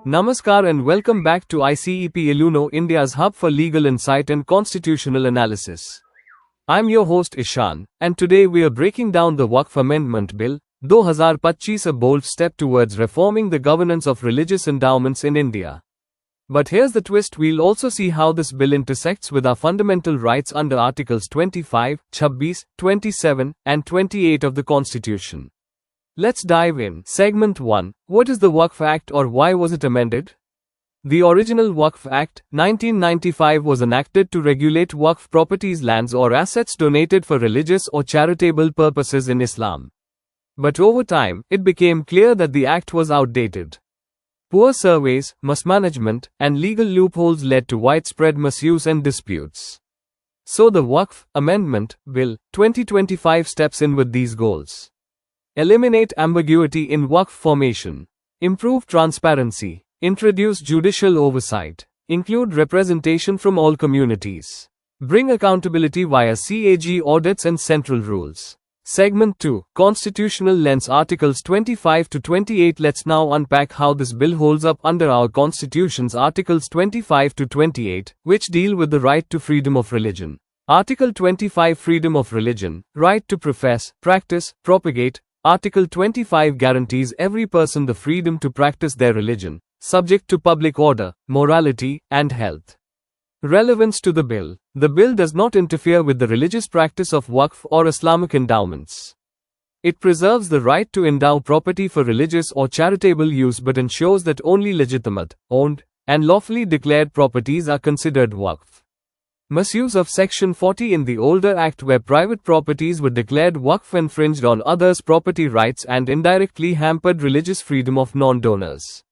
Namaskar and welcome back to ICEP Iluno, India's hub for legal insight and constitutional analysis. I'm your host Ishan, and today we are breaking down the Waqf Amendment Bill, 2025, a bold step towards reforming the governance of religious endowments in India. But here's the twist: we'll also see how this bill intersects with our fundamental rights under Articles 25, 26, 27, and 28 of the Constitution. Let's dive in. Segment 1. What is the Waqf Act, or why was it amended? The original Waqf Act, 1995, was enacted to regulate Waqf properties, lands or assets donated for religious or charitable purposes in Islam. But over time, it became clear that the act was outdated. Poor surveys, mismanagement, and legal loopholes led to widespread misuse and disputes. So the Waqf Amendment Bill, 2025 steps in with these goals. Eliminate ambiguity in Waqf formation. Improve transparency. Introduce judicial oversight. Include representation from all communities. Bring accountability via CAG audits and central rules. Segment 2. Constitutional lens. Articles 25 to 28. Let's now unpack how this bill holds up under our Constitution's Articles 25 to 28, which deal with the right to freedom of religion. Article 25, freedom of religion, right to profess, practice, propagate. Article 25 guarantees every person the freedom to practice their religion, subject to public order, morality, and health. Relevance to the bill. The bill does not interfere with the religious practice of Waqf or Islamic endowments. It preserves the right to endow property for religious or charitable use but ensures that only legitimate, owned, and lawfully declared properties are considered Waqf. Misuse of Section 40 in the older Act, where private properties were declared Waqf, infringed on others' property rights and indirectly hampered religious freedom of non-donors.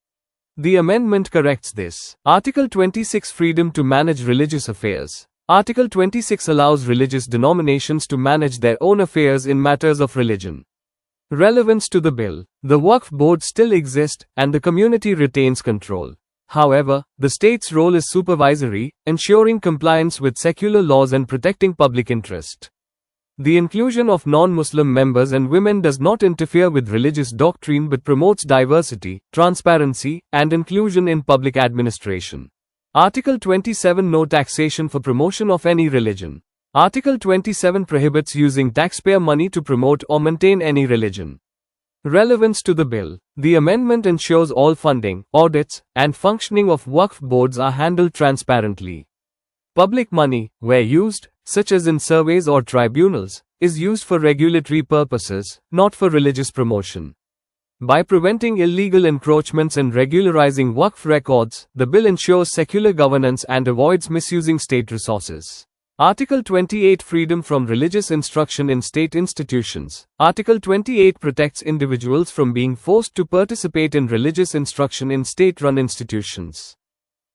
The amendment corrects this. Article 26, freedom to manage religious affairs. Article 26 allows religious denominations to manage their own affairs in matters of religion. Relevance to the bill. The Waqf board still exists, and the community retains control. However, the state's role is supervisory, ensuring compliance with secular laws and protecting public interest. The inclusion of non-Muslim members and women does not interfere with religious doctrine but promotes diversity, transparency, and inclusion in public administration. Article 27, no taxation for promotion of any religion. Article 27 prohibits using taxpayer money to promote or maintain any religion. Relevance to the bill. The amendment ensures all funding, audits, and functioning of Waqf boards are handled transparently. Public money, where used, such as in surveys or tribunals, is used for regulatory purposes, not for religious promotion. By preventing illegal encroachments and regularizing Waqf records, the bill ensures secular governance and avoids misusing state resources. Article 28, freedom from religious instruction in state institutions. Article 28 protects individuals from being forced to participate in religious instruction in state-run institutions.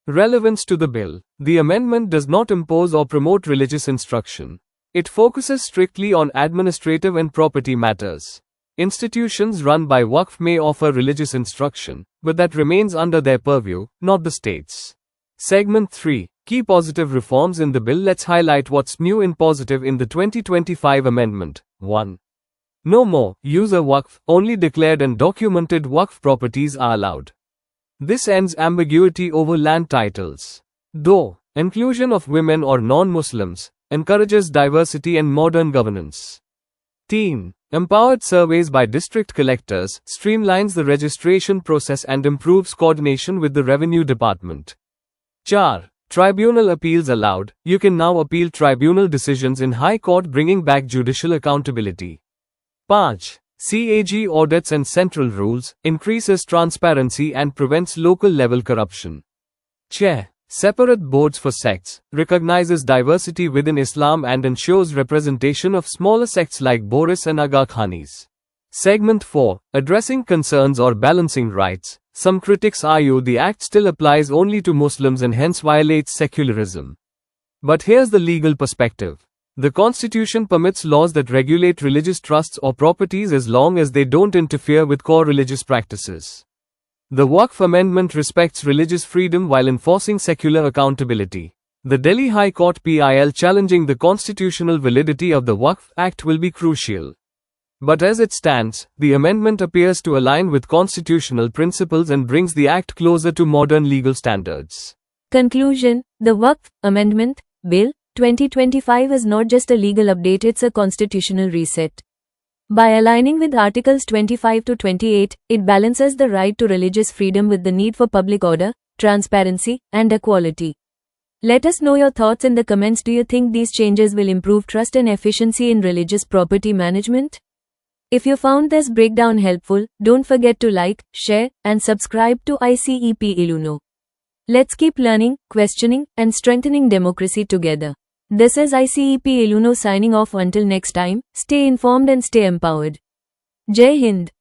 Relevance to the bill. The amendment does not impose or promote religious instruction. It focuses strictly on administrative and property matters. Institutions run by Waqf may offer religious instruction, but that remains under their purview, not the state's. Segment 3. Key positive reforms in the bill. Let's highlight what's new and positive in the 2025 amendment. 1. No more user Waqf, only declared and documented Waqf properties are allowed. This ends ambiguity over land titles. 2. Inclusion of women or non-Muslims, encourages diversity and modern governance. 3. Empowered surveys by district collectors, streamlines the registration process and improves coordination with the Revenue Department. 4. Tribunal appeals allowed. You can now appeal tribunal decisions in High Court, bringing back judicial accountability. 5. CAG audits and central rules, increases transparency and prevents local level corruption. 6. Separate boards for sects, recognizes diversity within Islam and ensures representation of smaller sects like Boris and Aga Khanis. Segment 4. Addressing concerns or balancing rights. Some critics argue the act still applies only to Muslims and hence violates secularism. But here's the legal perspective. The Constitution permits laws that regulate religious trusts or properties as long as they don't interfere with core religious practices. The Waqf Amendment respects religious freedom while enforcing secular accountability. The Delhi High Court PIL challenging the constitutional validity of the Waqf Act will be crucial. But as it stands, the amendment appears to align with constitutional principles and brings the Act closer to modern legal standards. Conclusion: the Waqf Amendment Bill 2025 is not just a legal update, it's a constitutional reset. By aligning with Articles 25 to 28, it balances the right to religious freedom with the need for public order, transparency, and equality. Let us know your thoughts in the comments. Do you think these changes will improve trust and efficiency in religious property management? If you found this breakdown helpful, don't forget to like, share, and subscribe to ICEP Iluno. Let's keep learning, questioning, and strengthening democracy together. This is ICEP Iluno signing off. Until next time, stay informed and stay empowered. Jai Hind.